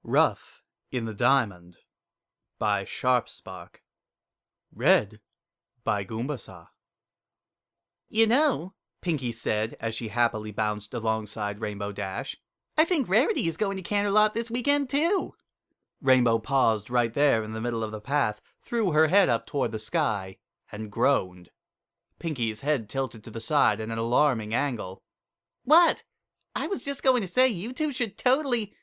Rough in the Diamond by Sharpspark. Read by Goombasa. You know, Pinky said as she happily bounced alongside Rainbow Dash, I think Rarity is going to Canterlot this weekend too. Rainbow paused right there in the middle of the path, threw her head up toward the sky, and groaned. Pinky's head tilted to the side at an alarming angle. What? I was just going to say you two should totally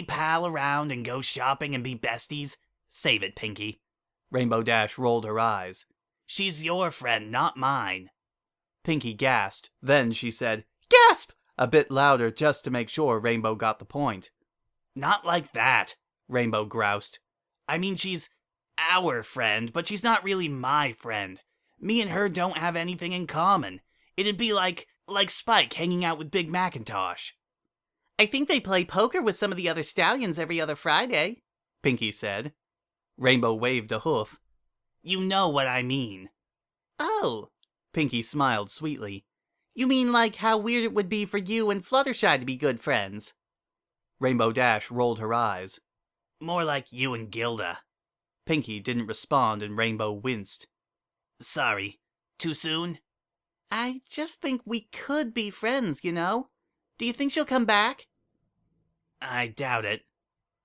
pal around and go shopping and be besties. Save it, Pinky. Rainbow Dash rolled her eyes. She's your friend, not mine. Pinky gasped. Then she said, "Gasp!" a bit louder just to make sure Rainbow got the point. Not like that, Rainbow groused. I mean, she's our friend, but she's not really my friend. Me and her don't have anything in common. It'd be like Spike hanging out with Big Macintosh. I think they play poker with some of the other stallions every other Friday, Pinky said. Rainbow waved a hoof. You know what I mean. Oh, Pinky smiled sweetly. You mean like how weird it would be for you and Fluttershy to be good friends? Rainbow Dash rolled her eyes. More like you and Gilda. Pinky didn't respond and Rainbow winced. Sorry, too soon? I just think we could be friends, you know? Do you think she'll come back? I doubt it.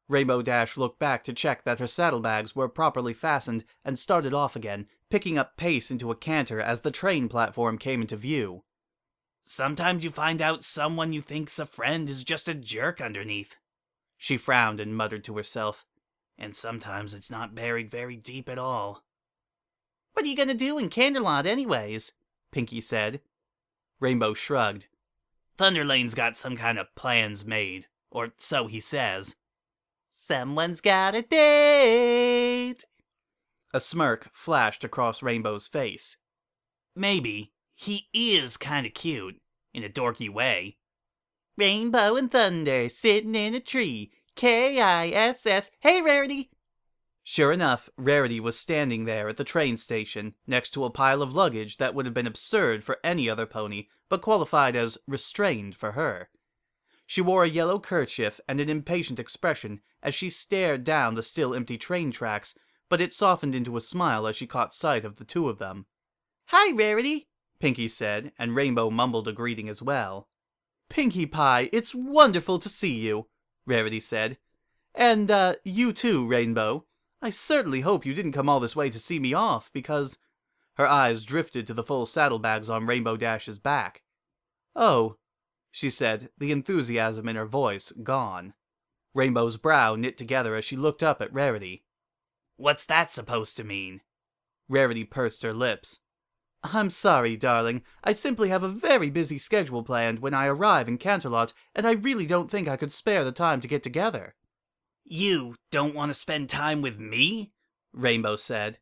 Rainbow Dash looked back to check that her saddlebags were properly fastened and started off again, picking up pace into a canter as the train platform came into view. Sometimes you find out someone you think's a friend is just a jerk underneath. She frowned and muttered to herself. And sometimes it's not buried very deep at all. What are you gonna do in Canterlot anyways? Pinky said. Rainbow shrugged. Thunderlane's got some kind of plans made, or so he says. Someone's got a date! A smirk flashed across Rainbow's face. Maybe. He is kinda cute, in a dorky way. Rainbow and Thunder sitting in a tree. Kiss. Hey, Rarity! Sure enough, Rarity was standing there at the train station, next to a pile of luggage that would have been absurd for any other pony, but qualified as restrained for her. She wore a yellow kerchief and an impatient expression as she stared down the still empty train tracks, but it softened into a smile as she caught sight of the two of them. Hi, Rarity, Pinky said, and Rainbow mumbled a greeting as well. Pinkie Pie, it's wonderful to see you, Rarity said. And, you too, Rainbow. I certainly hope you didn't come all this way to see me off, because... Her eyes drifted to the full saddlebags on Rainbow Dash's back. Oh, she said, the enthusiasm in her voice gone. Rainbow's brow knit together as she looked up at Rarity. What's that supposed to mean? Rarity pursed her lips. I'm sorry, darling. I simply have a very busy schedule planned when I arrive in Canterlot, and I really don't think I could spare the time to get together. You don't want to spend time with me? Rainbow said.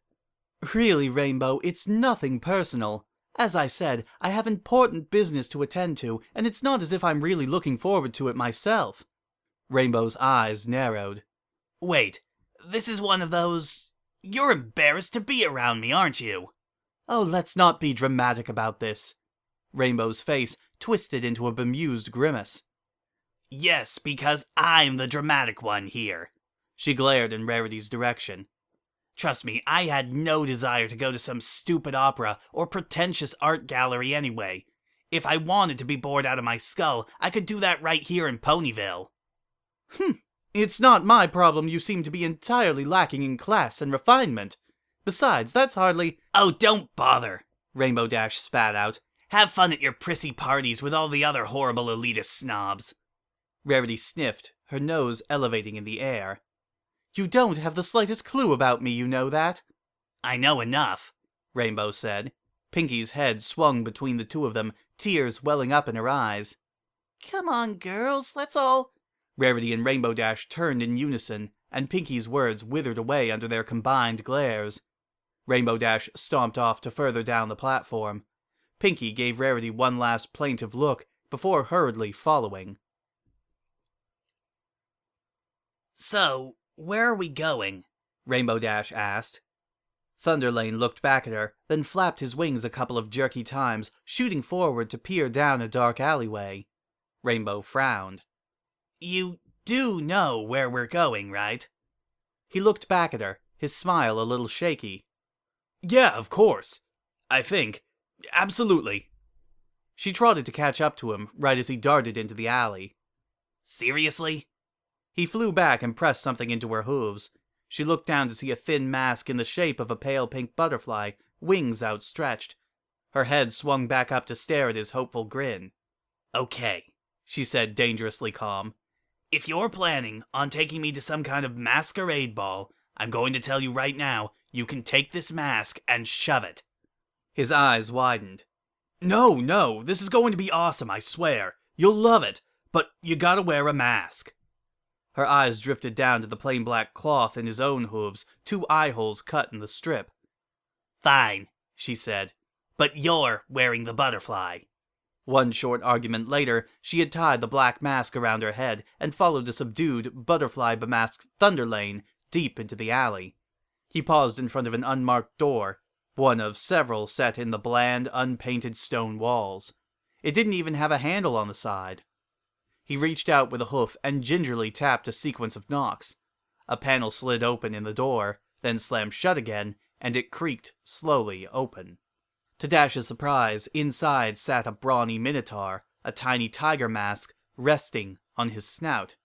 Really, Rainbow, it's nothing personal. As I said, I have important business to attend to, and it's not as if I'm really looking forward to it myself. Rainbow's eyes narrowed. Wait, this is one of those... You're embarrassed to be around me, aren't you? Oh, let's not be dramatic about this. Rainbow's face twisted into a bemused grimace. Yes, because I'm the dramatic one here. She glared in Rarity's direction. Trust me, I had no desire to go to some stupid opera or pretentious art gallery anyway. If I wanted to be bored out of my skull, I could do that right here in Ponyville. It's not my problem you seem to be entirely lacking in class and refinement. Besides, that's hardly... Oh, don't bother, Rainbow Dash spat out. Have fun at your prissy parties with all the other horrible elitist snobs. Rarity sniffed, her nose elevating in the air. You don't have the slightest clue about me, you know that? I know enough, Rainbow said. Pinky's head swung between the two of them, tears welling up in her eyes. Come on, girls, let's all... Rarity and Rainbow Dash turned in unison, and Pinky's words withered away under their combined glares. Rainbow Dash stomped off to further down the platform. Pinky gave Rarity one last plaintive look before hurriedly following. So, where are we going? Rainbow Dash asked. Thunderlane looked back at her, then flapped his wings a couple of jerky times, shooting forward to peer down a dark alleyway. Rainbow frowned. You do know where we're going, right? He looked back at her, his smile a little shaky. Yeah, of course. I think. Absolutely. She trotted to catch up to him right as he darted into the alley. Seriously? He flew back and pressed something into her hooves. She looked down to see a thin mask in the shape of a pale pink butterfly, wings outstretched. Her head swung back up to stare at his hopeful grin. Okay, she said, dangerously calm. If you're planning on taking me to some kind of masquerade ball, I'm going to tell you right now, you can take this mask and shove it. His eyes widened. No, this is going to be awesome, I swear. You'll love it, but you gotta wear a mask. Her eyes drifted down to the plain black cloth in his own hooves, 2 eye holes cut in the strip. Fine, she said, but you're wearing the butterfly. One short argument later, she had tied the black mask around her head and followed a subdued, butterfly-bemasked Thunderlane deep into the alley. He paused in front of an unmarked door, one of several set in the bland, unpainted stone walls. It didn't even have a handle on the side. He reached out with a hoof and gingerly tapped a sequence of knocks. A panel slid open in the door, then slammed shut again, and it creaked slowly open. To Dash's surprise, inside sat a brawny minotaur, a tiny tiger mask, resting on his snout.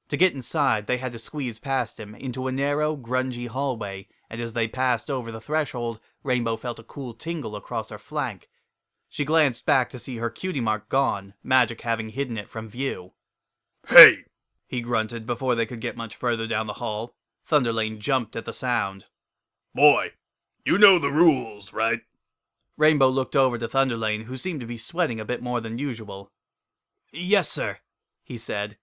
To get inside, they had to squeeze past him into a narrow, grungy hallway, and as they passed over the threshold, Rainbow felt a cool tingle across her flank. She glanced back to see her cutie mark gone, magic having hidden it from view. Hey! He grunted before they could get much further down the hall. Thunderlane jumped at the sound. Boy, you know the rules, right? Rainbow looked over to Thunderlane, who seemed to be sweating a bit more than usual. Yes, sir, he said.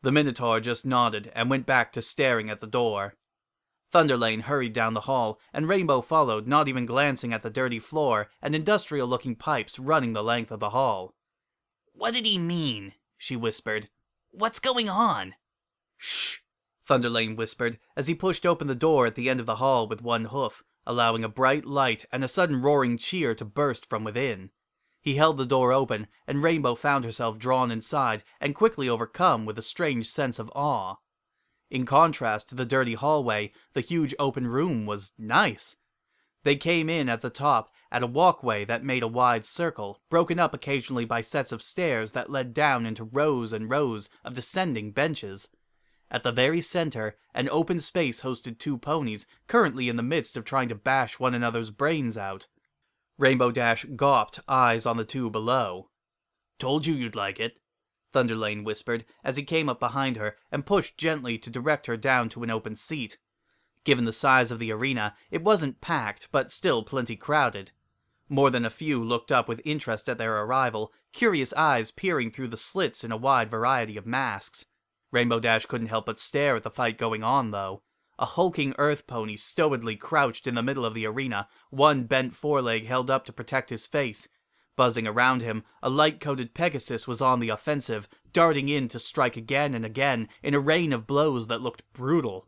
The Minotaur just nodded and went back to staring at the door. Thunderlane hurried down the hall, and Rainbow followed, not even glancing at the dirty floor and industrial-looking pipes running the length of the hall. What did he mean? She whispered. What's going on? Shh, Thunderlane whispered as he pushed open the door at the end of the hall with one hoof, allowing a bright light and a sudden roaring cheer to burst from within. He held the door open, and Rainbow found herself drawn inside and quickly overcome with a strange sense of awe. In contrast to the dirty hallway, the huge open room was nice. They came in at the top, at a walkway that made a wide circle, broken up occasionally by sets of stairs that led down into rows and rows of descending benches. At the very center, an open space hosted 2 ponies, currently in the midst of trying to bash one another's brains out. Rainbow Dash gawped, eyes on the 2 below. Told you you'd like it, Thunderlane whispered as he came up behind her and pushed gently to direct her down to an open seat. Given the size of the arena, it wasn't packed, but still plenty crowded. More than a few looked up with interest at their arrival, curious eyes peering through the slits in a wide variety of masks. Rainbow Dash couldn't help but stare at the fight going on, though. A hulking earth pony stolidly crouched in the middle of the arena, one bent foreleg held up to protect his face. Buzzing around him, a light-coated Pegasus was on the offensive, darting in to strike again and again in a rain of blows that looked brutal.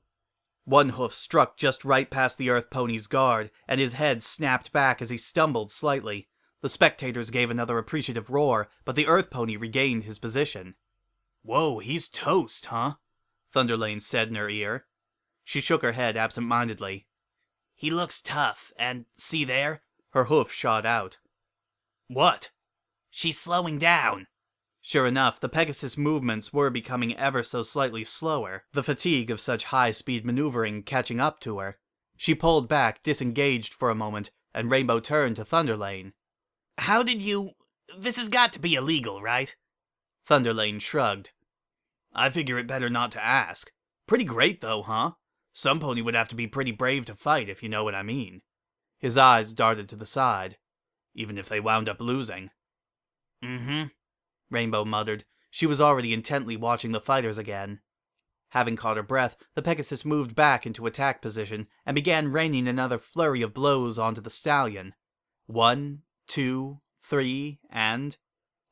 One hoof struck just right past the earth pony's guard, and his head snapped back as he stumbled slightly. The spectators gave another appreciative roar, but the earth pony regained his position. Whoa, he's toast, huh? Thunderlane said in her ear. She shook her head absent-mindedly. He looks tough, and see there? Her hoof shot out. What? She's slowing down. Sure enough, the Pegasus' movements were becoming ever so slightly slower, the fatigue of such high-speed maneuvering catching up to her. She pulled back, disengaged for a moment, and Rainbow turned to Thunderlane. How did you... This has got to be illegal, right? Thunderlane shrugged. I figure it better not to ask. Pretty great, though, huh? Some pony would have to be pretty brave to fight, if you know what I mean. His eyes darted to the side. Even if they wound up losing. Mm-hmm, Rainbow muttered. She was already intently watching the fighters again. Having caught her breath, the Pegasus moved back into attack position and began raining another flurry of blows onto the stallion. 1, 2, 3, and...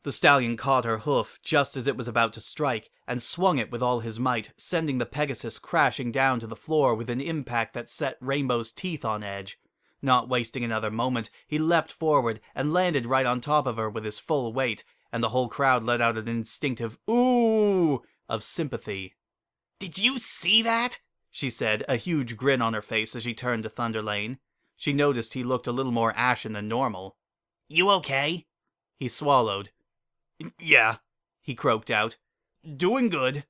The stallion caught her hoof just as it was about to strike, and swung it with all his might, sending the Pegasus crashing down to the floor with an impact that set Rainbow's teeth on edge. Not wasting another moment, he leapt forward and landed right on top of her with his full weight, and the whole crowd let out an instinctive "ooh" of sympathy. "Did you see that?" she said, a huge grin on her face as she turned to Thunderlane. She noticed he looked a little more ashen than normal. "You okay?" He swallowed. "Yeah," he croaked out. "Doing good."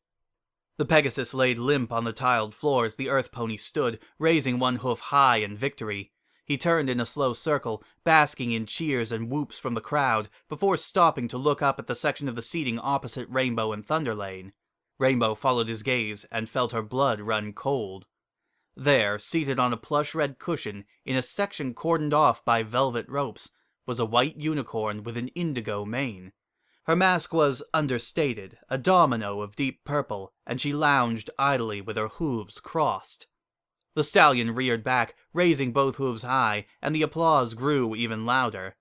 The Pegasus laid limp on the tiled floor as the Earth Pony stood, raising one hoof high in victory. He turned in a slow circle, basking in cheers and whoops from the crowd, before stopping to look up at the section of the seating opposite Rainbow and Thunderlane. Rainbow followed his gaze and felt her blood run cold. There, seated on a plush red cushion, in a section cordoned off by velvet ropes, was a white unicorn with an indigo mane. Her mask was understated, a domino of deep purple, and she lounged idly with her hooves crossed. The stallion reared back, raising both hooves high, and the applause grew even louder.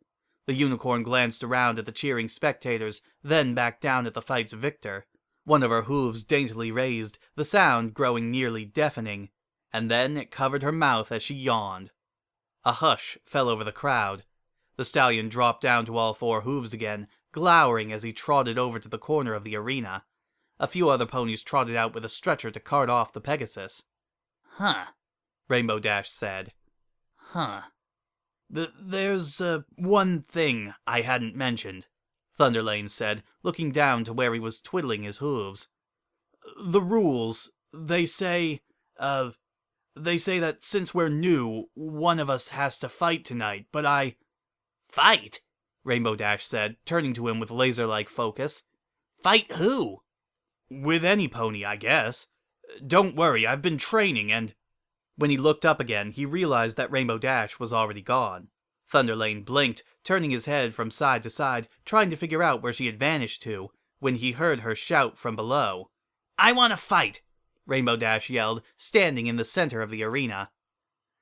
The unicorn glanced around at the cheering spectators, then back down at the fight's victor. One of her hooves daintily raised, the sound growing nearly deafening, and then it covered her mouth as she yawned. A hush fell over the crowd. The stallion dropped down to all four hooves again, glowering as he trotted over to the corner of the arena. A few other ponies trotted out with a stretcher to cart off the Pegasus. "Huh," Rainbow Dash said. "Huh." There's one thing I hadn't mentioned," Thunderlane said, looking down to where he was twiddling his hooves. "The rules, they say that since we're new, one of us has to fight tonight, but I—" "Fight?" Rainbow Dash said, turning to him with laser-like focus. "Fight who?" "With any pony, I guess. Don't worry, I've been training and—" When he looked up again, he realized that Rainbow Dash was already gone. Thunderlane blinked, turning his head from side to side, trying to figure out where she had vanished to, when he heard her shout from below. "I want to fight!" Rainbow Dash yelled, standing in the center of the arena.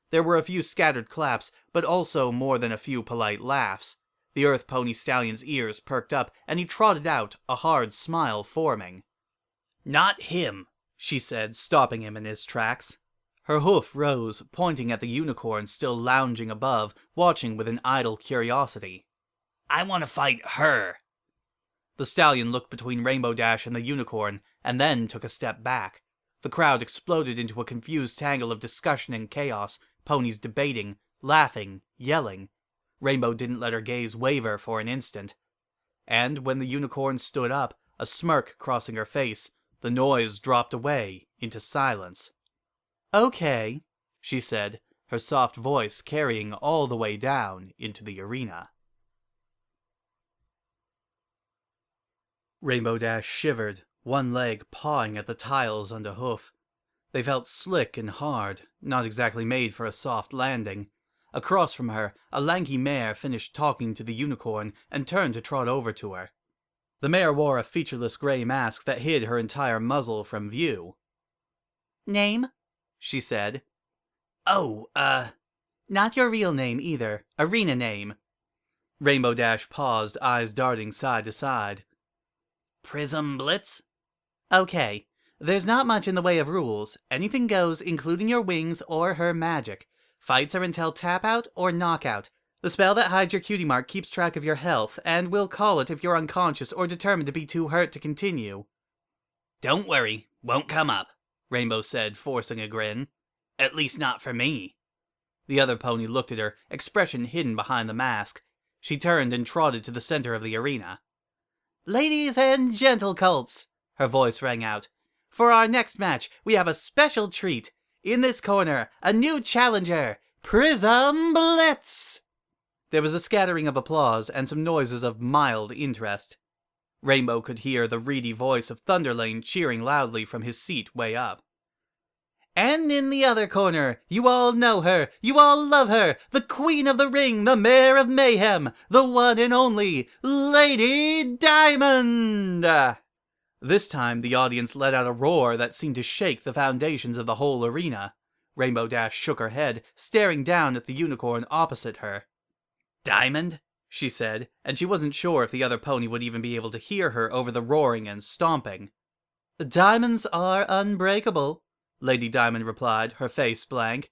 There were a few scattered claps, but also more than a few polite laughs. The Earth Pony Stallion's ears perked up, and he trotted out, a hard smile forming. "Not him," she said, stopping him in his tracks. Her hoof rose, pointing at the unicorn still lounging above, watching with an idle curiosity. "I want to fight her." The stallion looked between Rainbow Dash and the unicorn, and then took a step back. The crowd exploded into a confused tangle of discussion and chaos, ponies debating, laughing, yelling. Rainbow didn't let her gaze waver for an instant. And when the unicorn stood up, a smirk crossing her face, the noise dropped away into silence. "Okay," she said, her soft voice carrying all the way down into the arena. Rainbow Dash shivered, one leg pawing at the tiles under hoof. They felt slick and hard, not exactly made for a soft landing. Across from her, a lanky mare finished talking to the unicorn and turned to trot over to her. The mare wore a featureless gray mask that hid her entire muzzle from view. Name? She said. Oh, not your real name either. Arena name. Rainbow Dash paused, eyes darting side to side. Prism Blitz? Okay. There's not much in the way of rules. Anything goes, including your wings or her magic. Fights are until tap out or knockout. The spell that hides your cutie mark keeps track of your health, and will call it if you're unconscious or determined to be too hurt to continue. Don't worry, won't come up, Rainbow said, forcing a grin. At least not for me. The other pony looked at her, expression hidden behind the mask. She turned and trotted to the center of the arena. Ladies and gentle colts, her voice rang out. For our next match, we have a special treat. In this corner, a new challenger, Prism Blitz! There was a scattering of applause and some noises of mild interest. Rainbow could hear the reedy voice of Thunderlane cheering loudly from his seat way up. And in the other corner, you all know her, you all love her, the Queen of the Ring, the Mare of Mayhem, the one and only Lady Diamond! This time, the audience let out a roar that seemed to shake the foundations of the whole arena. Rainbow Dash shook her head, staring down at the unicorn opposite her. Diamond? She said, and she wasn't sure if the other pony would even be able to hear her over the roaring and stomping. Diamonds are unbreakable, Lady Diamond replied, her face blank.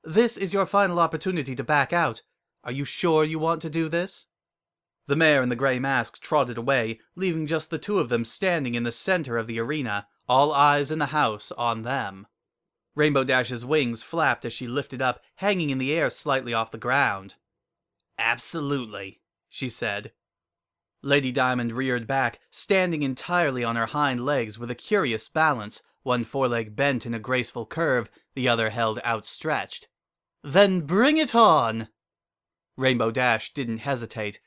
This is your final opportunity to back out. Are you sure you want to do this? The mayor and the grey mask trotted away, leaving just the two of them standing in the center of the arena, all eyes in the house on them. Rainbow Dash's wings flapped as she lifted up, hanging in the air slightly off the ground. Absolutely, she said. Lady Diamond reared back, standing entirely on her hind legs with a curious balance, one foreleg bent in a graceful curve, the other held outstretched. Then bring it on! Rainbow Dash didn't hesitate.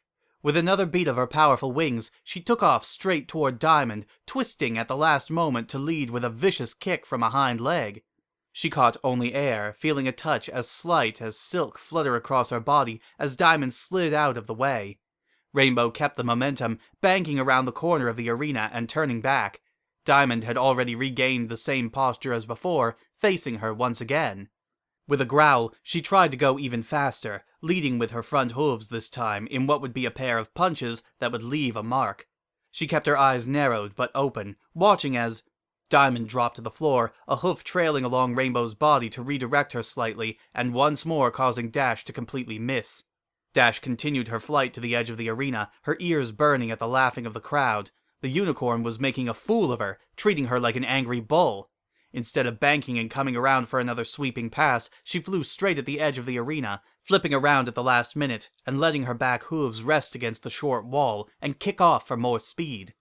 With another beat of her powerful wings, she took off straight toward Diamond, twisting at the last moment to lead with a vicious kick from a hind leg. She caught only air, feeling a touch as slight as silk flutter across her body as Diamond slid out of the way. Rainbow kept the momentum, banking around the corner of the arena and turning back. Diamond had already regained the same posture as before, facing her once again. With a growl, she tried to go even faster, leading with her front hooves this time in what would be a pair of punches that would leave a mark. She kept her eyes narrowed but open, watching as Diamond dropped to the floor, a hoof trailing along Rainbow's body to redirect her slightly, and once more causing Dash to completely miss. Dash continued her flight to the edge of the arena, her ears burning at the laughing of the crowd. The unicorn was making a fool of her, treating her like an angry bull. Instead of banking and coming around for another sweeping pass, she flew straight at the edge of the arena, flipping around at the last minute, and letting her back hooves rest against the short wall and kick off for more speed.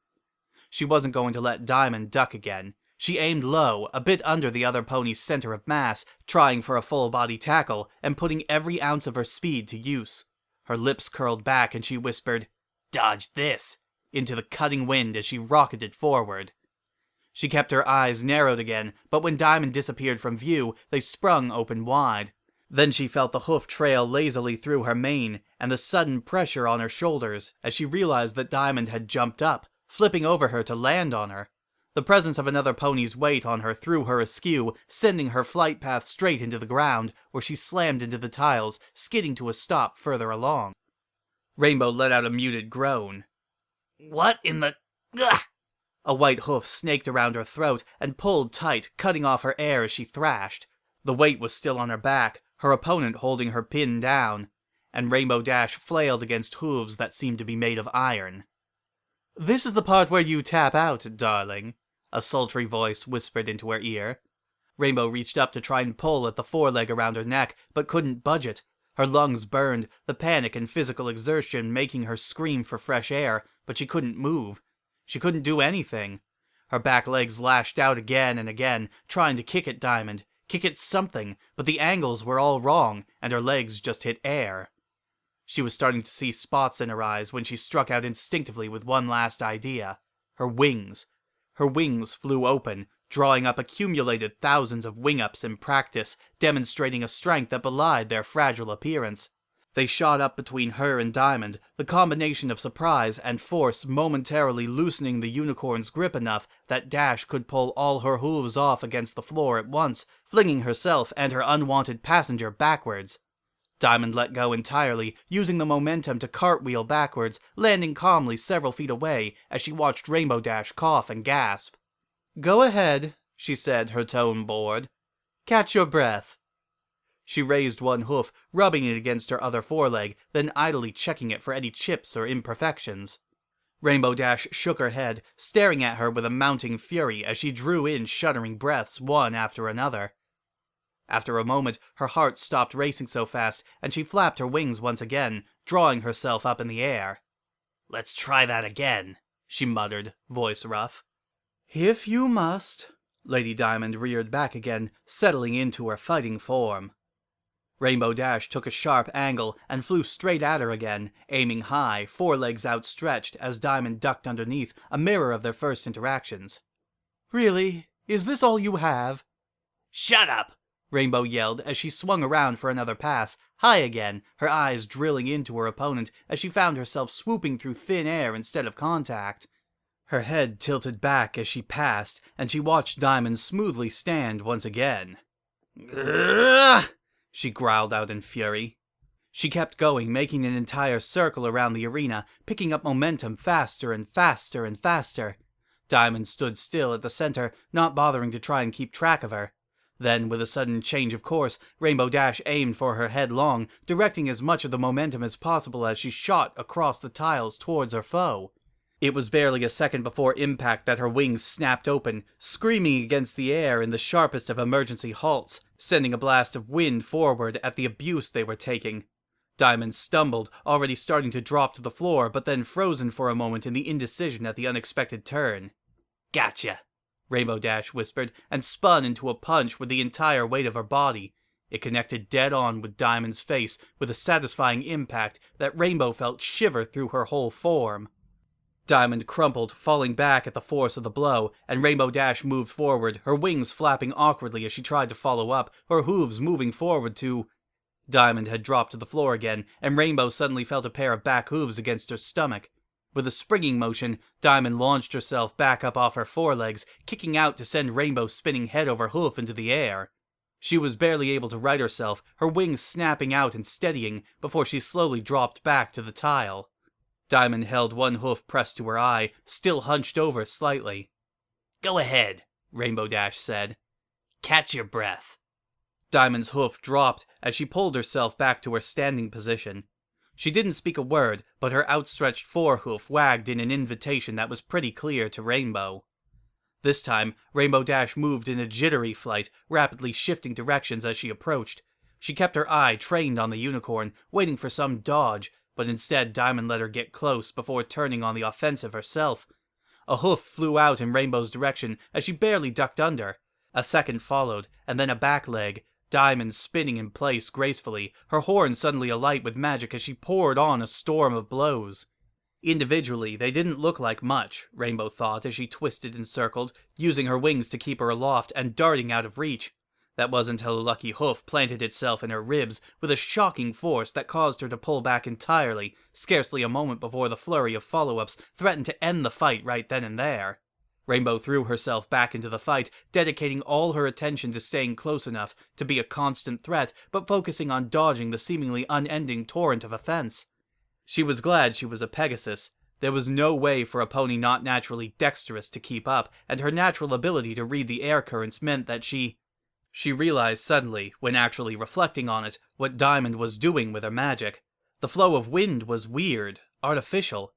She wasn't going to let Diamond duck again. She aimed low, a bit under the other pony's center of mass, trying for a full-body tackle and putting every ounce of her speed to use. Her lips curled back and she whispered, "Dodge this," into the cutting wind as she rocketed forward. She kept her eyes narrowed again, but when Diamond disappeared from view, they sprung open wide. Then she felt the hoof trail lazily through her mane and the sudden pressure on her shoulders as she realized that Diamond had jumped up, flipping over her to land on her. The presence of another pony's weight on her threw her askew, sending her flight path straight into the ground, where she slammed into the tiles, skidding to a stop further along. Rainbow let out a muted groan. What in the... Ugh! A white hoof snaked around her throat and pulled tight, cutting off her air as she thrashed. The weight was still on her back, her opponent holding her pinned down, and Rainbow Dash flailed against hooves that seemed to be made of iron. "This is the part where you tap out, darling," a sultry voice whispered into her ear. Rainbow reached up to try and pull at the foreleg around her neck, but couldn't budge it. Her lungs burned, the panic and physical exertion making her scream for fresh air, but she couldn't move. She couldn't do anything. Her back legs lashed out again and again, trying to kick at Diamond, kick at something, but the angles were all wrong, and her legs just hit air. She was starting to see spots in her eyes when she struck out instinctively with one last idea. Her wings. Her wings flew open, drawing up accumulated thousands of wing-ups in practice, demonstrating a strength that belied their fragile appearance. They shot up between her and Diamond, the combination of surprise and force momentarily loosening the unicorn's grip enough that Dash could pull all her hooves off against the floor at once, flinging herself and her unwanted passenger backwards. Diamond let go entirely, using the momentum to cartwheel backwards, landing calmly several feet away as she watched Rainbow Dash cough and gasp. "Go ahead," she said, her tone bored. "Catch your breath." She raised one hoof, rubbing it against her other foreleg, then idly checking it for any chips or imperfections. Rainbow Dash shook her head, staring at her with a mounting fury as she drew in shuddering breaths one after another. After a moment, her heart stopped racing so fast, and she flapped her wings once again, drawing herself up in the air. "Let's try that again," she muttered, voice rough. "If you must." Lady Diamond reared back again, settling into her fighting form. Rainbow Dash took a sharp angle and flew straight at her again, aiming high, forelegs outstretched as Diamond ducked underneath, a mirror of their first interactions. "Really? Is this all you have?" "Shut up!" Rainbow yelled as she swung around for another pass, high again, her eyes drilling into her opponent as she found herself swooping through thin air instead of contact. Her head tilted back as she passed, and she watched Diamond smoothly stand once again. "Grrrr!" she growled out in fury. She kept going, making an entire circle around the arena, picking up momentum faster and faster and faster. Diamond stood still at the center, not bothering to try and keep track of her. Then, with a sudden change of course, Rainbow Dash aimed for her headlong, directing as much of the momentum as possible as she shot across the tiles towards her foe. It was barely a second before impact that her wings snapped open, screaming against the air in the sharpest of emergency halts, sending a blast of wind forward at the abuse they were taking. Diamond stumbled, already starting to drop to the floor, but then frozen for a moment in the indecision at the unexpected turn. Gotcha, Rainbow Dash whispered, and spun into a punch with the entire weight of her body. It connected dead on with Diamond's face with a satisfying impact that Rainbow felt shiver through her whole form. Diamond crumpled, falling back at the force of the blow, and Rainbow Dash moved forward, her wings flapping awkwardly as she tried to follow up, her hooves moving forward to... Diamond had dropped to the floor again, and Rainbow suddenly felt a pair of back hooves against her stomach. With a springing motion, Diamond launched herself back up off her forelegs, kicking out to send Rainbow spinning head over hoof into the air. She was barely able to right herself, her wings snapping out and steadying, before she slowly dropped back to the tile. Diamond held one hoof pressed to her eye, still hunched over slightly. Go ahead, Rainbow Dash said. Catch your breath. Diamond's hoof dropped as she pulled herself back to her standing position. She didn't speak a word, but her outstretched forehoof wagged in an invitation that was pretty clear to Rainbow. This time, Rainbow Dash moved in a jittery flight, rapidly shifting directions as she approached. She kept her eye trained on the unicorn, waiting for some dodge, but instead Diamond let her get close before turning on the offensive herself. A hoof flew out in Rainbow's direction as she barely ducked under. A second followed, and then a back leg, Diamond spinning in place gracefully, her horn suddenly alight with magic as she poured on a storm of blows. Individually, they didn't look like much, Rainbow thought as she twisted and circled, using her wings to keep her aloft and darting out of reach. That wasn't until a lucky hoof planted itself in her ribs with a shocking force that caused her to pull back entirely, scarcely a moment before the flurry of follow-ups threatened to end the fight right then and there. Rainbow threw herself back into the fight, dedicating all her attention to staying close enough to be a constant threat, but focusing on dodging the seemingly unending torrent of offense. She was glad she was a Pegasus. There was no way for a pony not naturally dexterous to keep up, and her natural ability to read the air currents meant that she realized suddenly, when actually reflecting on it, what Diamond was doing with her magic. The flow of wind was weird, artificial.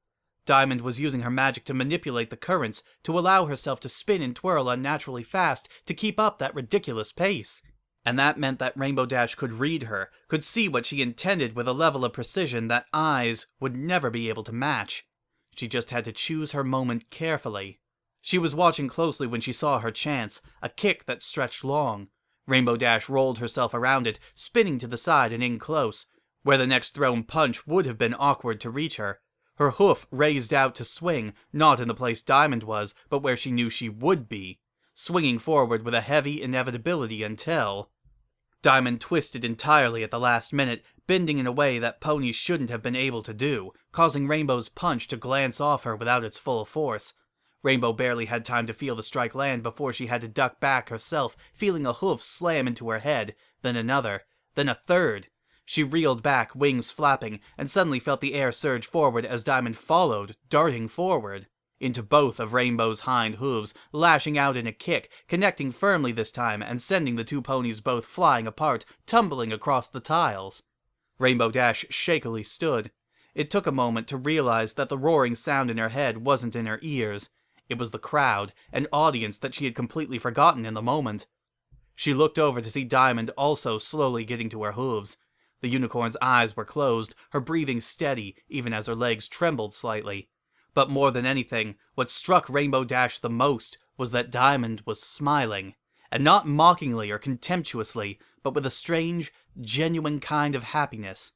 Diamond was using her magic to manipulate the currents, to allow herself to spin and twirl unnaturally fast to keep up that ridiculous pace. And that meant that Rainbow Dash could read her, could see what she intended with a level of precision that eyes would never be able to match. She just had to choose her moment carefully. She was watching closely when she saw her chance, a kick that stretched long. Rainbow Dash rolled herself around it, spinning to the side and in close, where the next thrown punch would have been awkward to reach her. Her hoof raised out to swing, not in the place Diamond was, but where she knew she would be, swinging forward with a heavy inevitability until... Diamond twisted entirely at the last minute, bending in a way that ponies shouldn't have been able to do, causing Rainbow's punch to glance off her without its full force. Rainbow barely had time to feel the strike land before she had to duck back herself, feeling a hoof slam into her head, then another, then a third. She reeled back, wings flapping, and suddenly felt the air surge forward as Diamond followed, darting forward, into both of Rainbow's hind hooves, lashing out in a kick, connecting firmly this time and sending the two ponies both flying apart, tumbling across the tiles. Rainbow Dash shakily stood. It took a moment to realize that the roaring sound in her head wasn't in her ears. It was the crowd, an audience that she had completely forgotten in the moment. She looked over to see Diamond also slowly getting to her hooves. The unicorn's eyes were closed, her breathing steady, even as her legs trembled slightly. But more than anything, what struck Rainbow Dash the most was that Diamond was smiling. And not mockingly or contemptuously, but with a strange, genuine kind of happiness.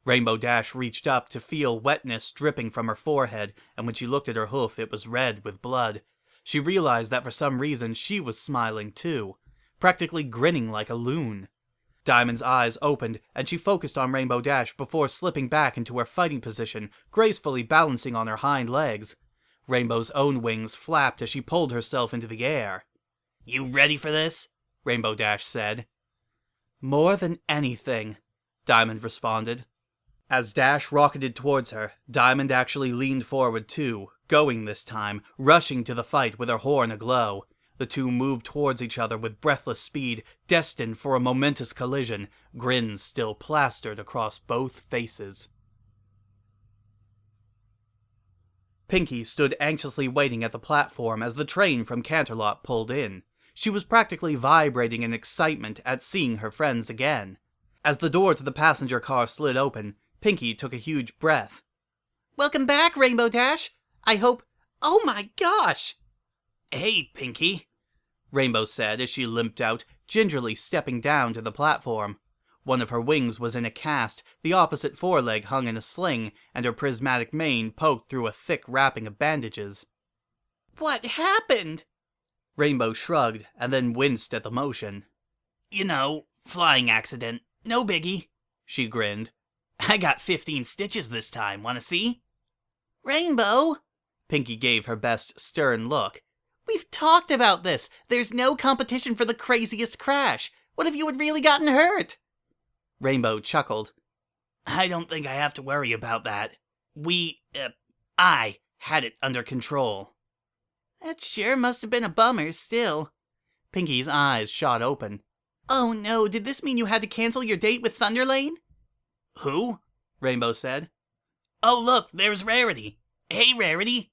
Rainbow Dash reached up to feel wetness dripping from her forehead, and when she looked at her hoof it was red with blood. She realized that for some reason she was smiling too, practically grinning like a loon. Diamond's eyes opened, and she focused on Rainbow Dash before slipping back into her fighting position, gracefully balancing on her hind legs. Rainbow's own wings flapped as she pulled herself into the air. You ready for this? Rainbow Dash said. More than anything, Diamond responded. As Dash rocketed towards her, Diamond actually leaned forward too, going this time, rushing to the fight with her horn aglow. The two moved towards each other with breathless speed, destined for a momentous collision, grins still plastered across both faces. Pinky stood anxiously waiting at the platform as the train from Canterlot pulled in. She was practically vibrating in excitement at seeing her friends again. As the door to the passenger car slid open, Pinky took a huge breath. Welcome back, Rainbow Dash! I hope... Oh my gosh! Hey, Pinky, Rainbow said as she limped out, gingerly stepping down to the platform. One of her wings was in a cast, the opposite foreleg hung in a sling, and her prismatic mane poked through a thick wrapping of bandages. What happened? Rainbow shrugged, and then winced at the motion. You know, flying accident. No biggie. She grinned. I got 15 stitches this time, wanna see? Rainbow? Pinky gave her best stern look. We've talked about this. There's no competition for the craziest crash. What if you had really gotten hurt? Rainbow chuckled. I don't think I have to worry about that. I had it under control. That sure must have been a bummer still. Pinky's eyes shot open. Oh no, did this mean you had to cancel your date with Thunderlane? Who? Rainbow said. Oh look, there's Rarity. Hey, Rarity.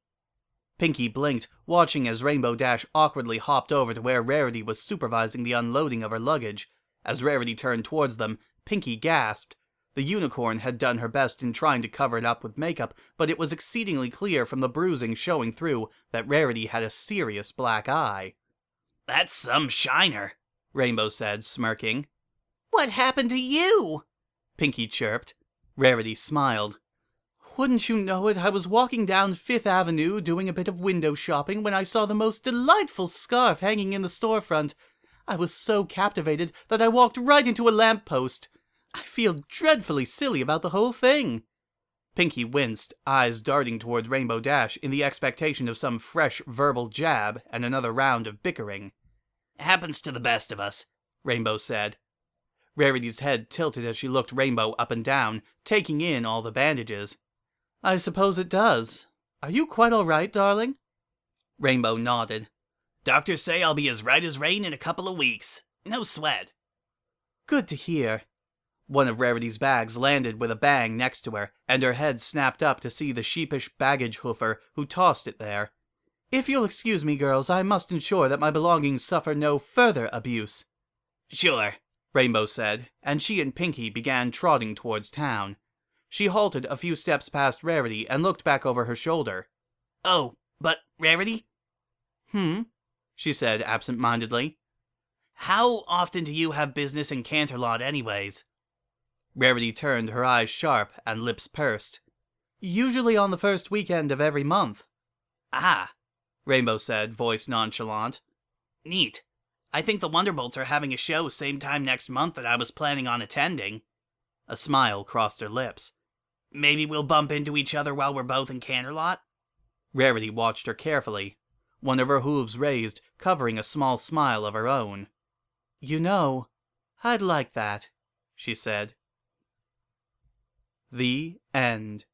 Pinky blinked, watching as Rainbow Dash awkwardly hopped over to where Rarity was supervising the unloading of her luggage. As Rarity turned towards them, Pinky gasped. The unicorn had done her best in trying to cover it up with makeup, but it was exceedingly clear from the bruising showing through that Rarity had a serious black eye. That's some shiner, Rainbow said, smirking. What happened to you? Pinky chirped. Rarity smiled. Wouldn't you know it, I was walking down 5th Avenue doing a bit of window shopping when I saw the most delightful scarf hanging in the storefront. I was so captivated that I walked right into a lamppost. I feel dreadfully silly about the whole thing. Pinky winced, eyes darting towards Rainbow Dash in the expectation of some fresh verbal jab and another round of bickering. Happens to the best of us, Rainbow said. Rarity's head tilted as she looked Rainbow up and down, taking in all the bandages. I suppose it does. Are you quite all right, darling? Rainbow nodded. Doctors say I'll be as right as rain in a couple of weeks. No sweat. Good to hear. One of Rarity's bags landed with a bang next to her, and her head snapped up to see the sheepish baggage hoofer who tossed it there. If you'll excuse me, girls, I must ensure that my belongings suffer no further abuse. Sure, Rainbow said, and she and Pinky began trotting towards town. She halted a few steps past Rarity and looked back over her shoulder. Oh, but Rarity? She said absent-mindedly. How often do you have business in Canterlot anyways? Rarity turned, her eyes sharp and lips pursed. Usually on the first weekend of every month. Ah, Rainbow said, voice nonchalant. Neat. I think the Wonderbolts are having a show same time next month that I was planning on attending. A smile crossed her lips. Maybe we'll bump into each other while we're both in Canterlot? Rarity watched her carefully, one of her hooves raised, covering a small smile of her own. You know, I'd like that, she said. The end.